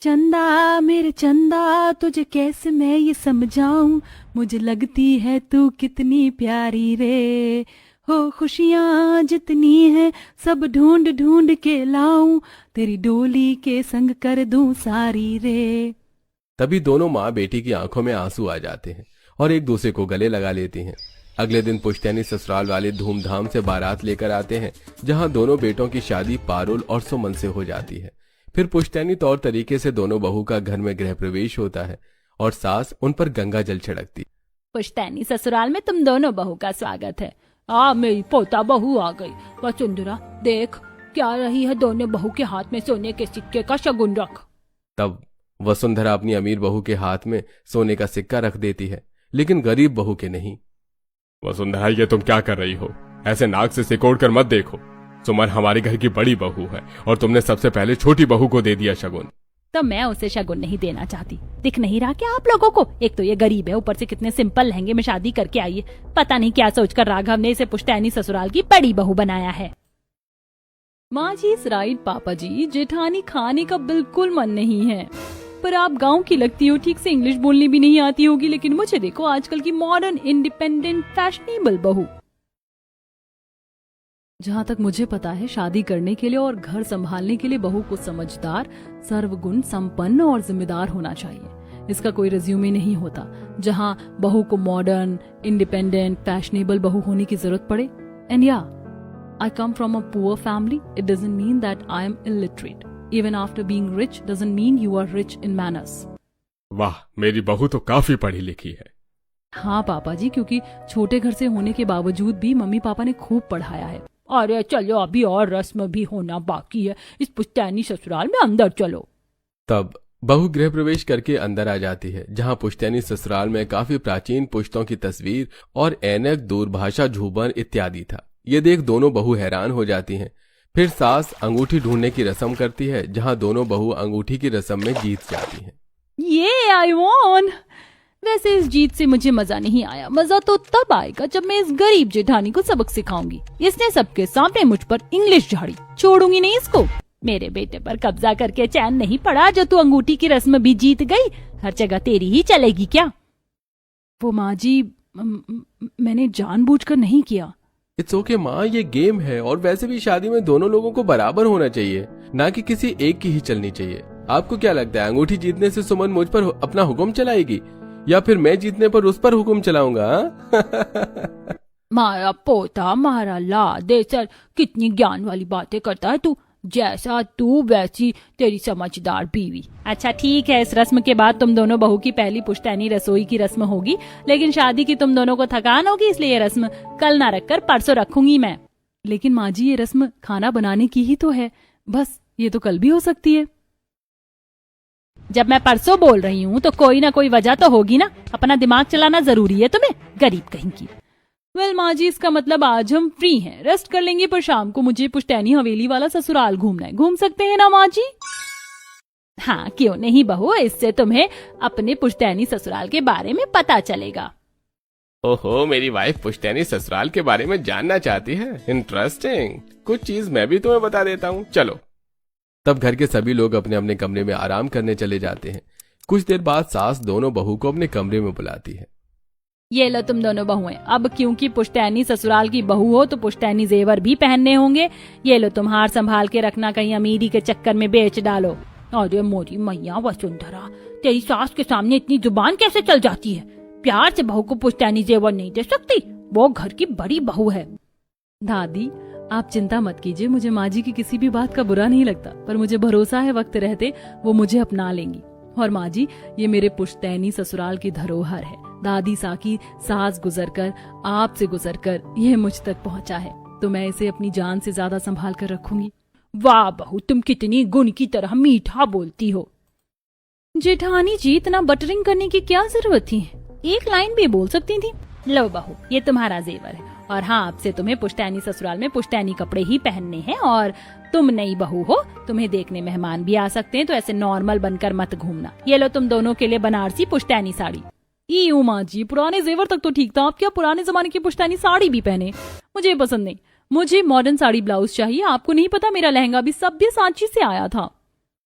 चंदा मेरे चंदा तुझे कैसे मैं ये समझाऊं, मुझे लगती है तू कितनी प्यारी रे। हो खुशियां जितनी है सब ढूंढ ढूंढ के लाऊं, तेरी डोली के संग कर दूं सारी रे। तभी दोनों माँ बेटी की आंखों में आंसू आ जाते हैं और एक दूसरे को गले लगा लेती हैं। अगले दिन पुश्तैनी ससुराल वाले धूमधाम से बारात लेकर आते हैं, जहां दोनों बेटों की शादी पारुल और सुमन से हो जाती है। फिर पुश्तैनी तौर तरीके से दोनों बहू का घर में गृह प्रवेश होता है और सास उन पर गंगा जल छिड़कती। पुश्तैनी ससुराल में तुम दोनों बहू का स्वागत है। मेरी पोता बहू आ गई। वसुंधरा देख क्या रही है, दोनों बहू के हाथ में सोने के सिक्के का शगुन रख। तब वसुंधरा अपनी अमीर बहू के हाथ में सोने का सिक्का रख देती है, लेकिन गरीब बहू के नहीं। वसुंधरा ये तुम क्या कर रही हो? ऐसे नाक से सिकोड़ कर मत देखो। सुमन हमारे घर की बड़ी बहू है और तुमने सबसे पहले छोटी बहू को दे दिया शगुन। तो मैं उसे शगुन नहीं देना चाहती। दिख नहीं रहा क्या आप लोगों को? एक तो ये गरीब है, ऊपर से कितने सिंपल लहंगे में शादी करके आई है। पता नहीं क्या सोचकर राघव ने इसे पुश्तैनी ससुराल की बड़ी बहू बनाया है। माँ जी इज राइट पापा जी, जेठानी खाने का बिल्कुल मन नहीं है। पर आप गांव की लगती हो, ठीक से इंग्लिश बोलनी भी नहीं आती होगी, लेकिन मुझे देखो आजकल की मॉडर्न इंडिपेंडेंट फैशनेबल बहू। जहाँ तक मुझे पता है, शादी करने के लिए और घर संभालने के लिए बहू को समझदार, सर्वगुण संपन्न और जिम्मेदार होना चाहिए। इसका कोई रिज्यूमे नहीं होता जहाँ बहू को मॉडर्न इंडिपेंडेंट फैशनेबल बहू होने की जरूरत पड़े। एंड या I come from a poor family, it doesn't mean that I am illiterate. Even after being rich doesn't mean you are rich in manners. वाह, मेरी बहू तो काफी पढ़ी लिखी है। हाँ पापा जी, क्योंकि छोटे घर से होने के बावजूद भी मम्मी पापा ने खूब पढ़ाया है। अरे चलो, अभी और रस्म भी होना बाकी है, इस पुश्तैनी ससुराल में अंदर चलो। तब बहू गृह प्रवेश करके अंदर आ जाती है, जहां पुश्तैनी ससुराल में काफी प्राचीन पुश्तों की तस्वीर और ऐनक, दूरभाषा, झूमर इत्यादि था। ये देख दोनों बहू हैरान हो जाती हैं। फिर सास अंगूठी ढूंढने की रस्म करती है, जहां दोनों बहू अंगूठी की रस्म में जीत जाती हैं। ये आई वॉन। वैसे इस जीत से मुझे मजा नहीं आया। मजा तो तब आएगा जब मैं इस गरीब जेठानी को सबक सिखाऊंगी। इसने सबके सामने मुझ पर इंग्लिश झाड़ी, छोड़ूंगी नहीं इसको। मेरे बेटे पर कब्जा करके चैन नहीं पड़ा जो तू अंगूठी की रस्म भी जीत गई। हर जगह तेरी ही चलेगी क्या? वो माँ जी, मैंने जानबूझकर नहीं किया। इट्स ओके माँ, ये गेम है और वैसे भी शादी में दोनों लोगों को बराबर होना चाहिए, ना कि किसी एक की ही चलनी चाहिए। आपको क्या लगता है, अंगूठी जीतने से सुमन मुझ पर अपना हुक्म चलाएगी या फिर मैं जीतने पर उस पर हुक्म चलाऊंगा? मारा पोता मारा लाद, सर कितनी ज्ञान वाली बातें करता है तू। जैसा तू वैसी तेरी समझदार बीवी। अच्छा ठीक है, इस रस्म के बाद तुम दोनों बहू की पहली पुश्तैनी रसोई की रस्म होगी, लेकिन शादी की तुम दोनों को थकान होगी, इसलिए ये रस्म कल ना रखकर परसों रखूंगी मैं। लेकिन माँ जी, ये रस्म खाना बनाने की ही तो है, बस ये तो कल भी हो सकती है। जब मैं परसों बोल रही हूँ तो कोई ना कोई वजह तो होगी ना। अपना दिमाग चलाना जरूरी है तुम्हें, गरीब कहीं की। वेल माँ जी, इसका मतलब आज हम फ्री हैं, रेस्ट कर लेंगे, पर शाम को मुझे पुश्तैनी हवेली वाला ससुराल घूमना है। घूम सकते हैं ना माँ जी? हाँ क्यों नहीं बहू, इससे तुम्हें अपने पुश्तैनी ससुराल के बारे में पता चलेगा। ओहो, मेरी वाइफ पुश्तैनी ससुराल के बारे में जानना चाहती है। इंटरेस्टिंग, कुछ चीज मैं भी तुम्हें बता देता हूँ, चलो। तब घर के सभी लोग अपने अपने कमरे में आराम करने चले जाते हैं। कुछ देर बाद सास दोनों बहू को अपने कमरे में बुलाती है। ये लो तुम दोनों बहुएं, अब क्योंकि पुश्तैनी ससुराल की बहू हो तो पुश्तैनी जेवर भी पहनने होंगे। ये लो तुम हार संभाल के रखना, कहीं अमीरी के चक्कर में बेच डालो। अरे मोरी मैया वसुंधरा, तेरी सास के सामने इतनी जुबान कैसे चल जाती है? प्यार से बहू को पुश्तैनी जेवर नहीं दे सकती, वो घर की बड़ी बहू है। दादी आप चिंता मत कीजिए, मुझे माँ जी की किसी भी बात का बुरा नहीं लगता, पर मुझे भरोसा है वक्त रहते वो मुझे अपना लेंगी। और माँ जी, ये मेरे पुश्तैनी ससुराल की धरोहर है। दादी साकी सास गुजरकर, आपसे गुजरकर ये मुझ तक पहुँचा है, तो मैं इसे अपनी जान से ज्यादा संभाल कर रखूंगी। वाह बहू, तुम कितनी गुण की तरह मीठा बोलती हो। जेठानी जी, इतना बटरिंग करने की क्या जरूरत थी? एक लाइन भी बोल सकती थी। लो बहू, ये तुम्हारा जेवर है, और हाँ, आपसे तुम्हें पुश्तैनी ससुराल में पुश्तैनी कपड़े ही पहनने हैं। और तुम नई बहू हो, तुम्हें देखने मेहमान भी आ सकते हैं, तो ऐसे नॉर्मल बनकर मत घूमना। ये लो तुम दोनों के लिए बनारसी पुश्तैनी साड़ी। ई माँ जी, पुराने जेवर तक तो ठीक था, आप क्या पुराने जमाने की पुश्तैनी साड़ी भी पहने? मुझे पसंद नहीं, मुझे मॉडर्न साड़ी ब्लाउज चाहिए। आपको नहीं पता, मेरा लहंगा भी सभ्य सांची से आया था।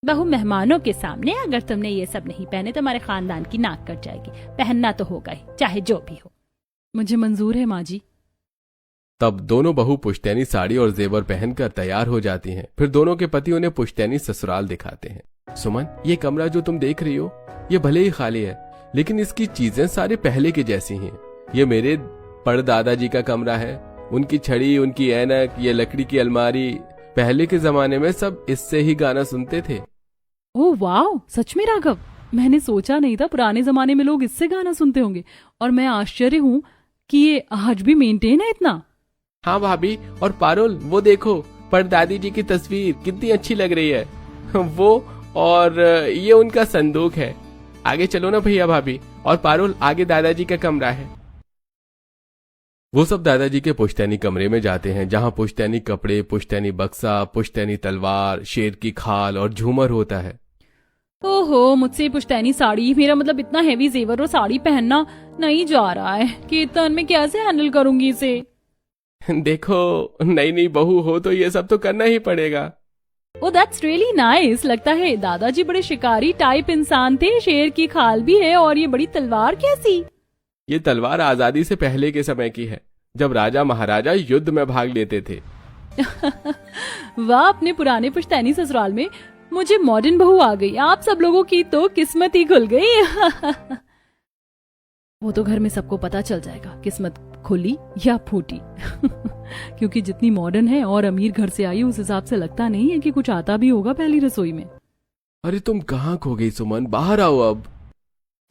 बहू, मेहमानों के सामने अगर तुमने ये सब नहीं पहने तो हमारे खानदान की नाक कट जाएगी। पहनना तो होगा ही, चाहे जो भी हो। मुझे मंजूर है माँ जी। तब दोनों बहू पुश्तैनी साड़ी और जेवर पहनकर तैयार हो जाती हैं। फिर दोनों के पति उन्हें पुश्तैनी ससुराल दिखाते हैं। सुमन, ये कमरा जो तुम देख रही हो, ये भले ही खाली है, लेकिन इसकी चीजें सारे पहले की जैसी हैं। ये मेरे परदादाजी का कमरा है। उनकी छड़ी, उनकी ऐनक, ये लकड़ी की अलमारी, पहले के जमाने में सब इससे ही गाना सुनते थे। ओह वाह, सच में राघव, मैंने सोचा नहीं था पुराने जमाने में लोग इससे गाना सुनते होंगे, और मैं आश्चर्य हूँ कि ये आज भी मेंटेन है इतना। हाँ भाभी, और पारुल वो देखो, परदादी जी की तस्वीर कितनी अच्छी लग रही है। वो और ये उनका संदूक है। आगे चलो ना भैया भाभी, और पारुल आगे दादाजी का कमरा है। वो सब दादाजी के पुश्तैनी कमरे में जाते हैं, जहाँ पुश्तैनी कपड़े, पुश्तैनी बक्सा, पुश्तैनी तलवार, शेर की खाल और झूमर होता है। ओहो, मुझसे पुश्तैनी साड़ी, मेरा मतलब इतना हेवी जेवर और साड़ी पहनना नहीं जा रहा है। कीर्तन में कैसे हैंडल करूंगी इसे? देखो, नई नई बहू हो तो ये सब तो करना ही पड़ेगा। Oh that's really nice. लगता है दादाजी बड़े शिकारी टाइप इंसान थे। शेर की खाल भी है, और ये बड़ी तलवार कैसी? ये तलवार आजादी से पहले के समय की है, जब राजा महाराजा युद्ध में भाग लेते थे। वाह, अपने पुराने पुश्तैनी ससुराल में मुझे मॉडर्न बहू आ गई। आप सब लोगों की तो किस्मत ही खुल गई। वो तो घर में सबको पता चल जाएगा किस्मत खुली या फूटी। क्योंकि जितनी मॉडर्न है और अमीर घर से आई, उस हिसाब से लगता नहीं है कि कुछ आता भी होगा पहली रसोई में। अरे तुम कहाँ खो गई सुमन, बाहर आओ अब।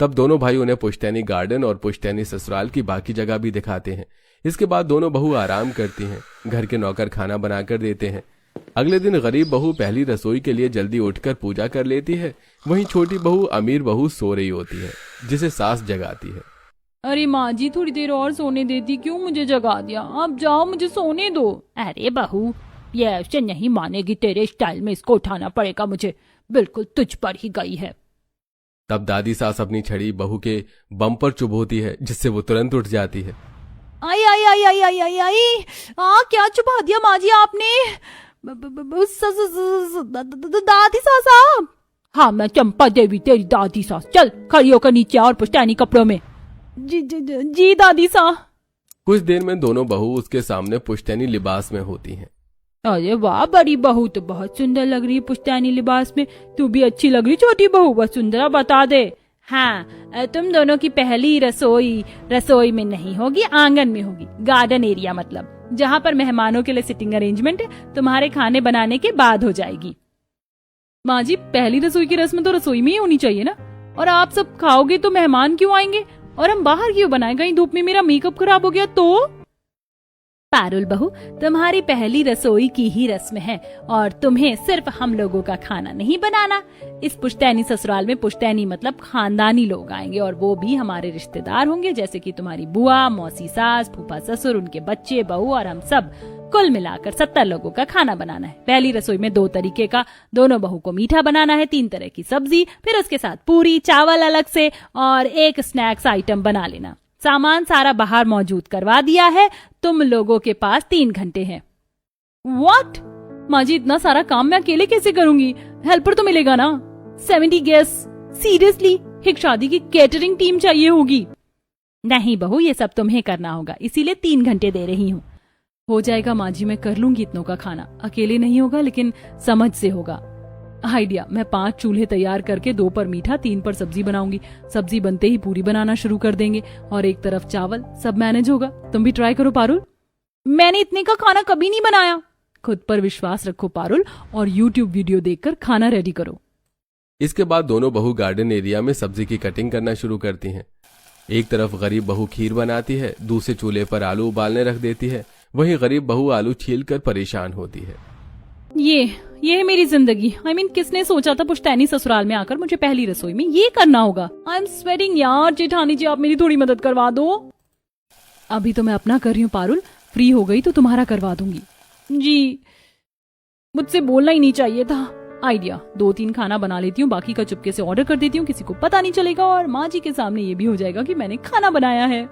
तब दोनों भाई उन्हें पुश्तैनी गार्डन और पुश्तैनी ससुराल की बाकी जगह भी दिखाते हैं। इसके बाद दोनों बहू आराम करती हैं। घर के नौकर खाना बनाकर देते हैं। अगले दिन गरीब बहू पहली रसोई के लिए जल्दी उठकर पूजा कर लेती है। वहीं छोटी बहू अमीर बहू सो रही होती है, जिसे सास जगाती है। अरे माँ जी, थोड़ी देर और सोने देती, क्यों मुझे जगा दिया? अब जाओ, मुझे सोने दो। अरे बहू, ये ऐसे नहीं मानेगी, तेरे स्टाइल में इसको उठाना पड़ेगा मुझे। बिल्कुल तुझ पर ही गई है। तब दादी सास अपनी छड़ी बहू के बम पर चुभोती है, जिससे वो तुरंत उठ जाती है। आई आई आई आई आई आई आई, क्या चुभा दिया माँ जी आपने? दादी सास आप? हाँ, मैं चंपा देवी, तेरी दादी सास। चल खड़ी होकर नीचे और पुश्तैनी कपड़ों में। जी दादी सा। कुछ देर में दोनों बहू उसके सामने पुश्तैनी लिबास में होती हैं। अरे वाह, बड़ी बहू तो बहुत सुंदर लग रही है पुश्तैनी लिबास में। तू भी अच्छी लग रही छोटी बहू, बस सुंदरा बता दे। हाँ, तुम दोनों की पहली रसोई में नहीं होगी, आंगन में होगी। गार्डन एरिया मतलब, जहाँ पर मेहमानों के लिए सिटिंग अरेंजमेंट है, तुम्हारे खाने बनाने के बाद हो जाएगी। माँ जी, पहली रसोई की रस्म तो रसोई में ही होनी चाहिए ना। और आप सब खाओगे तो मेहमान क्यों आएंगे? और हम बाहर क्यों बनाए? कहीं धूप में मेरा मेकअप खराब हो गया तो? पारुल बहू, तुम्हारी पहली रसोई की ही रस्म है, और तुम्हें सिर्फ हम लोगों का खाना नहीं बनाना। इस पुश्तैनी ससुराल में पुश्तैनी मतलब खानदानी लोग आएंगे, और वो भी हमारे रिश्तेदार होंगे, जैसे कि तुम्हारी बुआ, मौसी सास, फूफा ससुर, उनके बच्चे, बहू और हम सब। कुल मिलाकर 70 लोगों का खाना बनाना है। पहली रसोई में 2 तरीके का, दोनों बहू को मीठा बनाना है, 3 तरह की सब्जी, फिर उसके साथ पूरी चावल अलग से, और एक स्नैक्स आइटम बना लेना। सामान सारा बाहर मौजूद करवा दिया है। तुम लोगों के पास 3 घंटे हैं। व्हाट? माँ जी, इतना सारा काम मैं अकेले कैसे करूंगी? हेल्पर तो मिलेगा ना? 70 गेस्ट? सीरियसली? एक शादी की कैटरिंग टीम चाहिए होगी। नहीं बहू, ये सब तुम्हें करना होगा, इसीलिए 3 घंटे दे रही हूँ। हो जाएगा माँ जी, मैं कर लूंगी इतनों का खाना। अकेले नहीं होगा, लेकिन समझ से होगा। आइडिया, मैं 5 चूल्हे तैयार करके 2 पर मीठा, 3 पर सब्जी बनाऊंगी। सब्जी बनते ही पूरी बनाना शुरू कर देंगे, और एक तरफ चावल। सब मैनेज होगा। तुम भी ट्राई करो पारुल। मैंने इतने का खाना कभी नहीं बनाया। खुद पर विश्वास रखो पारुल, और YouTube वीडियो देखकर खाना रेडी करो। इसके बाद दोनों बहू गार्डन एरिया में सब्जी की कटिंग करना शुरू करती हैं। एक तरफ गरीब बहू खीर बनाती है, दूसरे चूल्हे पर आलू उबालने रख देती है। वहीं गरीब बहू आलू छीलकर परेशान होती है। ये है मेरी जिंदगी। I mean, किसने सोचा था पुश्तैनी ससुराल में आकर मुझे पहली रसोई में ये करना होगा? आई एम स्वेटिंग यार। जेठानी जी, आप मेरी थोड़ी मदद करवा दो। अभी तो मैं अपना कर रही हूँ पारुल, फ्री हो गई तो तुम्हारा करवा दूंगी। जी, मुझसे बोलना ही नहीं चाहिए था। आइडिया, 2-3 खाना बना लेती हूँ, बाकी का चुपके से ऑर्डर कर देती हूँ, किसी को पता नहीं चलेगा, और माँ जी के सामने ये भी हो जाएगा कि मैंने खाना बनाया है।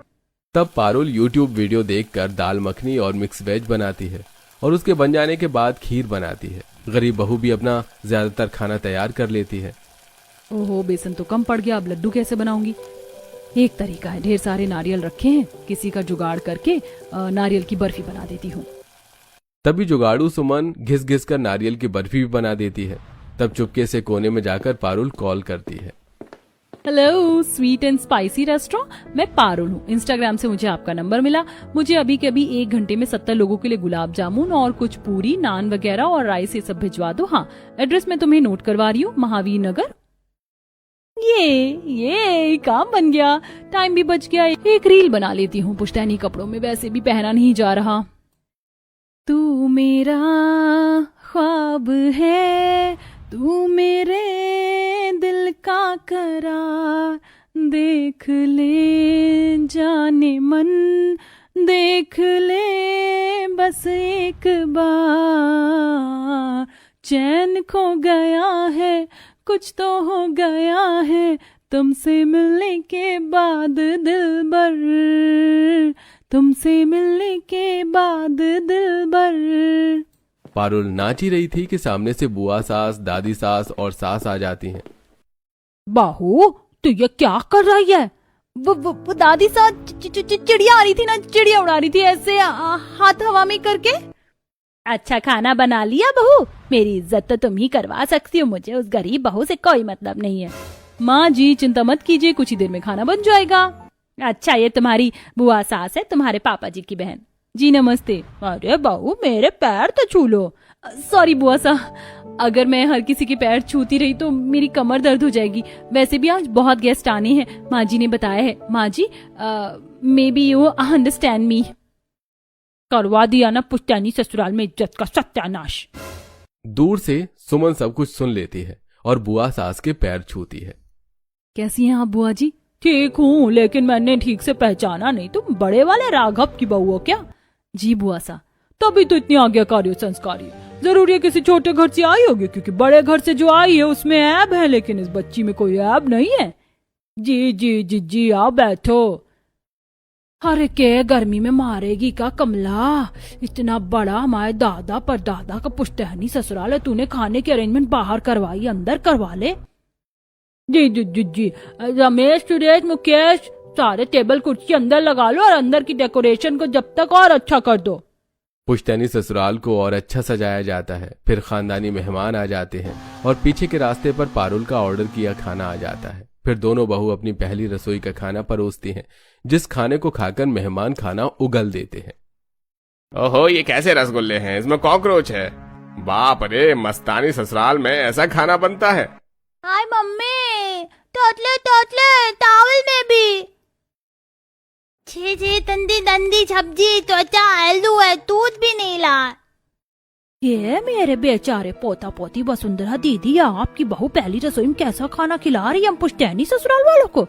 तब पारुल YouTube वीडियो देखकर दाल मखनी और मिक्स वेज बनाती है, और उसके बन जाने के बाद खीर बनाती है। गरीब बहू भी अपना ज्यादातर खाना तैयार कर लेती है। ओहो, बेसन तो कम पड़ गया, अब लड्डू कैसे बनाऊंगी? एक तरीका है, ढेर सारे नारियल रखे हैं, किसी का जुगाड़ करके नारियल की बर्फी बना देती हूँ। तभी जुगाड़ू सुमन घिस घिस कर नारियल की बर्फी भी बना देती है। तब चुपके से कोने में जाकर पारुल कॉल करती है। Hello sweet and spicy restaurant, मैं पारुल हूँ। इंस्टाग्राम से मुझे आपका नंबर मिला। मुझे अभी के अभी 1 घंटे में 70 लोगों के लिए गुलाब जामुन और कुछ पूरी, नान वगैरह और राइस ये सब भिजवा दो। हाँ, एड्रेस मैं तुम्हें नोट करवा रही हूँ, महावीर नगर। ये काम बन गया, टाइम भी बच गया। एक रील बना लेती हूँ पुश्तैनी कपड़ों में, वैसे भी पहना नहीं जा रहा। तू मेरा ख्वाब है, तू मेरे दिल का करार, देख ले जाने मन, देख ले बस एक बार। चैन खो गया है, कुछ तो हो गया है, तुमसे मिलने के बाद दिलबर, तुमसे मिलने के बाद दिलबर। पारुल नाच ही रही थी कि सामने से बुआ सास, दादी सास और सास आ जाती हैं। बाहू, तू ये क्या कर रही है? वो दादी सास चिड़िया आ रही थी ना, चिड़िया उड़ा रही थी ऐसे हाथ हवा में करके। अच्छा खाना बना लिया बहू? मेरी इज्जत तो तुम ही करवा सकती हो, मुझे उस गरीब बहू से कोई मतलब नहीं है। माँ जी चिंता मत कीजिए, कुछ ही देर में खाना बन जाएगा। अच्छा, ये तुम्हारी बुआ सास है, तुम्हारे पापा जी की बहन। जी नमस्ते। अरे बहू, मेरे पैर तो छू लो। सॉरी बुआ सा, अगर मैं हर किसी के पैर छूती रही तो मेरी कमर दर्द हो जाएगी। वैसे भी आज बहुत गेस्ट आने हैं, माँ जी ने बताया है। माँ जी, may be you understand me. करवा दिया ना पुश्तैनी ससुराल में इज्जत का सत्यानाश। दूर से सुमन सब कुछ सुन लेती है और बुआ सास के पैर छूती है। कैसी हैं आप बुआ जी? ठीक हूँ, लेकिन मैंने ठीक से पहचाना नहीं, तुम बड़े वाले राघव की बहू हो क्या? जी बुआ सा। तभी तो इतनी आज्ञाकारी और संस्कारी। जरूरी है किसी छोटे घर से आई होगी, क्योंकि बड़े घर से जो आई है उसमें ऐब है, लेकिन इस बच्ची में कोई ऐब नहीं है। जी जी जी जी, आओ बैठो। अरे के गर्मी में मारेगी का कमला, इतना बड़ा हमारे दादा पर दादा का पुश्तैनी ससुराल है, तूने खाने की अरेंजमेंट बाहर करवाई, अंदर करवा ले। जी जी जी जी, रमेश, सुरेश, मुकेश, सारे टेबल कुर्सी अंदर लगा लो और अंदर की डेकोरेशन को जब तक और अच्छा कर दो। पुश्तैनी ससुराल को और अच्छा सजाया जाता है। फिर खानदानी मेहमान आ जाते हैं और पीछे के रास्ते पर पारुल का ऑर्डर किया खाना आ जाता है। फिर दोनों बहू अपनी पहली रसोई का खाना परोसती हैं, जिस खाने को खाकर मेहमान खाना उगल देते हैं। ओहो, ये कैसे रसगुल्ले हैं? इसमें कॉकरोच है। बाप रे, मस्तानी ससुराल में ऐसा खाना बनता है? हाय मम्मी, टोटले टोटले टावल में भी। छे छे, तंदी तंदी सब्जी, त्वचा, आलू है, दूध भी नहीं ला। ये मेरे बेचारे पोता पोती वसुंधरा दीदी, आपकी बहू पहली रसोई में कैसा खाना खिला रही है हम पुश्तैनी ससुराल वालों को।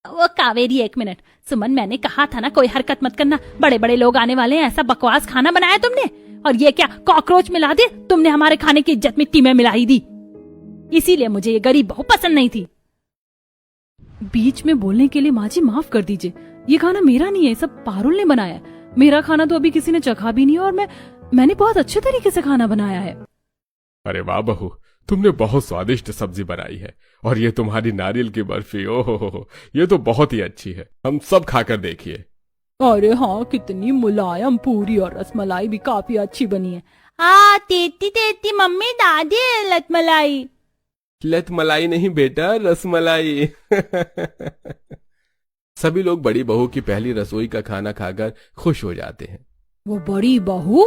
वो कावेरी, 1 मिनट। सुमन, मैंने कहा था ना कोई हरकत मत करना, बड़े बड़े लोग आने वाले हैं, ऐसा बकवास खाना बनाया तुमने। और ये क्या कॉकरोच मिला दे तुमने, हमारे खाने की इज्जत मिट्टी में मिलाई दी। इसीलिए मुझे ये गरीब बहू पसंद नहीं थी। बीच में बोलने के लिए माँ जी माफ कर दीजिए, ये खाना मेरा नहीं है, सब पारुल ने बनाया। मेरा खाना तो अभी किसी ने चखा भी नहीं, और मैंने बहुत अच्छे तरीके से खाना बनाया है। अरे वाह बहू, तुमने बहुत स्वादिष्ट सब्जी बनाई है, और ये तुम्हारी नारियल की बर्फी, ओहो, ये तो बहुत ही अच्छी है। हम सब खाकर देखिए। अरे हाँ, कितनी मुलायम पूरी और रसमलाई भी काफी अच्छी बनी है। हाँ, तेती तेती मम्मी, दादी, लतमलाई। लतमलाई नहीं बेटा, रसमलाई। सभी लोग बड़ी बहू की पहली रसोई का खाना खाकर खुश हो जाते हैं। वो बड़ी बहू,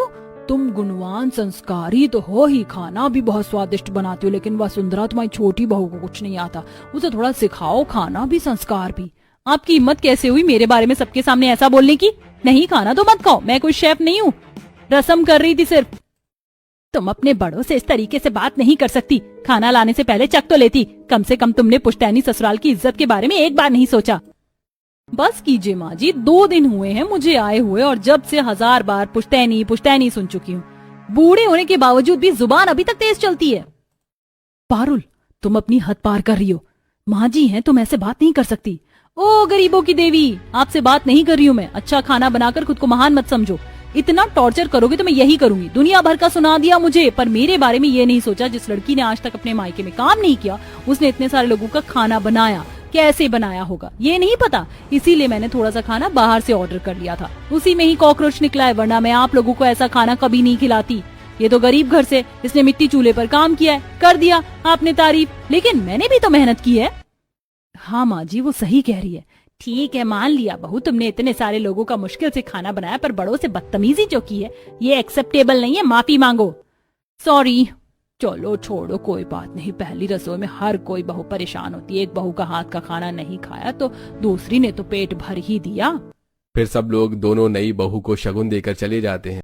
तुम गुणवान संस्कारी तो हो ही, खाना भी बहुत स्वादिष्ट बनाती हो, लेकिन वसुंधरा तुम्हारी छोटी बहू को कुछ नहीं आता, उसे थोड़ा सिखाओ, खाना भी संस्कार भी। आपकी हिम्मत कैसे हुई मेरे बारे में सबके सामने ऐसा बोलने की? नहीं खाना तो मत खाओ, मैं कोई शेफ नहीं हूँ, रसम कर रही थी सिर्फ। तुम अपने बड़ों से इस तरीके से बात नहीं कर सकती। खाना लाने से पहले चख तो लेती, कम से कम तुमने पुश्तैनी ससुराल की इज्जत के बारे में एक बार नहीं सोचा। बस कीजिए माँ जी, 2 दिन हुए हैं मुझे आए हुए, और जब से 1000 बार पुश्तैनी पुश्तैनी सुन चुकी हूँ। बूढ़े होने के बावजूद भी जुबान अभी तक तेज चलती है। पारुल, तुम अपनी हद पार कर रही हो। माँ जी हैं, तुम ऐसे बात नहीं कर सकती। ओ गरीबों की देवी, आपसे बात नहीं कर रही हूँ मैं। अच्छा खाना बनाकर खुद को महान मत समझो। इतना टॉर्चर करोगे तो मैं यही करूंगी। दुनिया भर का सुना दिया मुझे, पर मेरे बारे में ये नहीं सोचा। जिस लड़की ने आज तक अपने मायके में काम नहीं किया, उसने इतने सारे लोगों का खाना बनाया, कैसे बनाया होगा ये नहीं पता। इसीलिए मैंने थोड़ा सा खाना बाहर से ऑर्डर कर लिया था, उसी में ही कॉकरोच निकला है, वरना मैं आप लोगों को ऐसा खाना कभी नहीं खिलाती। ये तो गरीब घर से, इसने मिट्टी चूल्हे पर काम किया है, कर दिया आपने तारीफ, लेकिन मैंने भी तो मेहनत की है। हाँ माँ जी, वो सही कह रही है। ठीक है, मान लिया बहू, तुमने इतने सारे लोगों का मुश्किल से खाना बनाया, पर बड़ों से बदतमीजी जो की है ये एक्सेप्टेबल नहीं है, माफी मांगो। सॉरी। चलो छोड़ो, कोई बात नहीं। पहली रसोई में हर कोई बहू परेशान होती है। एक बहू का हाथ का खाना नहीं खाया तो दूसरी ने तो पेट भर ही दिया। फिर सब लोग दोनों नई बहू को शगुन देकर चले जाते हैं।